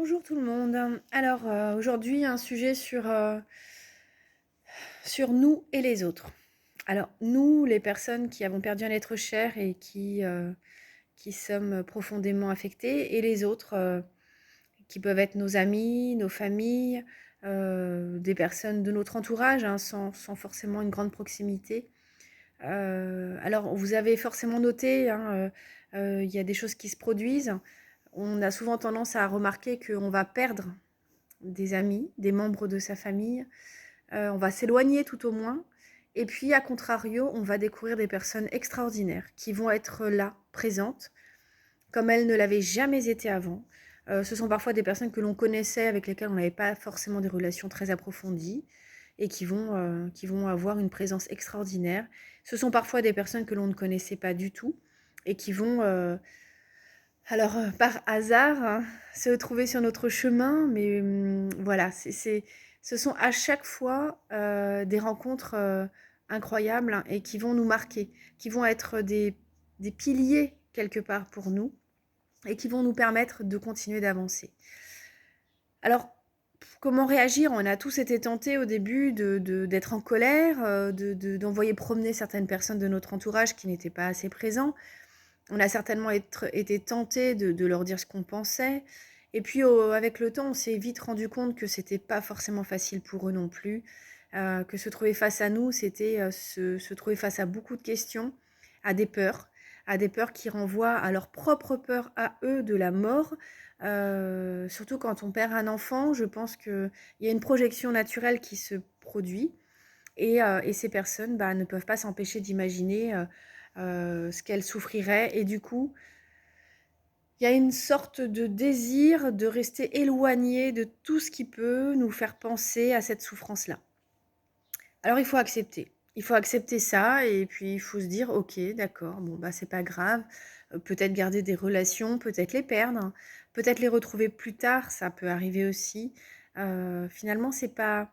Bonjour tout le monde. Alors aujourd'hui un sujet sur nous et les autres. Alors nous, les personnes qui avons perdu un être cher et qui sommes profondément affectées, et les autres qui peuvent être nos amis, nos familles, des personnes de notre entourage, hein, sans forcément une grande proximité. Alors vous avez forcément noté, hein, il y a des choses qui se produisent. On a souvent tendance à remarquer qu'on va perdre des amis, des membres de sa famille. On va s'éloigner tout au moins. Et puis, à contrario, on va découvrir des personnes extraordinaires qui vont être là, présentes, comme elles ne l'avaient jamais été avant. Ce sont parfois des personnes que l'on connaissait, avec lesquelles on n'avait pas forcément des relations très approfondies, et qui vont avoir une présence extraordinaire. Ce sont parfois des personnes que l'on ne connaissait pas du tout, et qui vont, par hasard, hein, se trouver sur notre chemin, mais voilà, ce sont à chaque fois des rencontres incroyables, hein, et qui vont nous marquer, qui vont être des piliers quelque part pour nous et qui vont nous permettre de continuer d'avancer. Alors, comment réagir? On a tous été tentés au début d'être en colère, d'envoyer promener certaines personnes de notre entourage qui n'étaient pas assez présents. On a certainement été tentés de leur dire ce qu'on pensait. Et puis, avec le temps, on s'est vite rendu compte que c'était pas forcément facile pour eux non plus. Que se trouver face à nous, c'était se trouver face à beaucoup de questions, à à des peurs qui renvoient à leur propre peur à eux de la mort. Surtout quand on perd un enfant, je pense qu'il y a une projection naturelle qui se produit. Et ces personnes ne peuvent pas s'empêcher d'imaginer ce qu'elles souffriraient. Et du coup, il y a une sorte de désir de rester éloigné de tout ce qui peut nous faire penser à cette souffrance-là. Alors il faut accepter. Il faut accepter ça et puis il faut se dire: «OK, d'accord, bon, bah, c'est pas grave». Peut-être garder des relations, peut-être les perdre, hein, peut-être les retrouver plus tard, ça peut arriver aussi. Finalement, c'est pas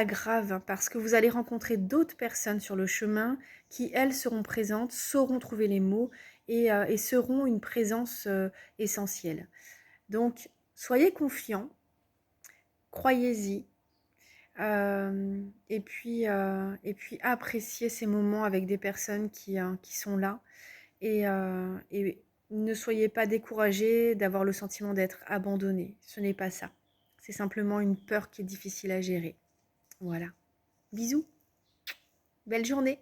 grave, hein, parce que vous allez rencontrer d'autres personnes sur le chemin qui, elles, seront présentes, sauront trouver les mots et seront une présence essentielle. Donc, soyez confiants, croyez-y, et puis appréciez ces moments avec des personnes qui sont là et ne soyez pas découragés d'avoir le sentiment d'être abandonnés. Ce n'est pas ça. C'est simplement une peur qui est difficile à gérer. Voilà. Bisous, belle journée.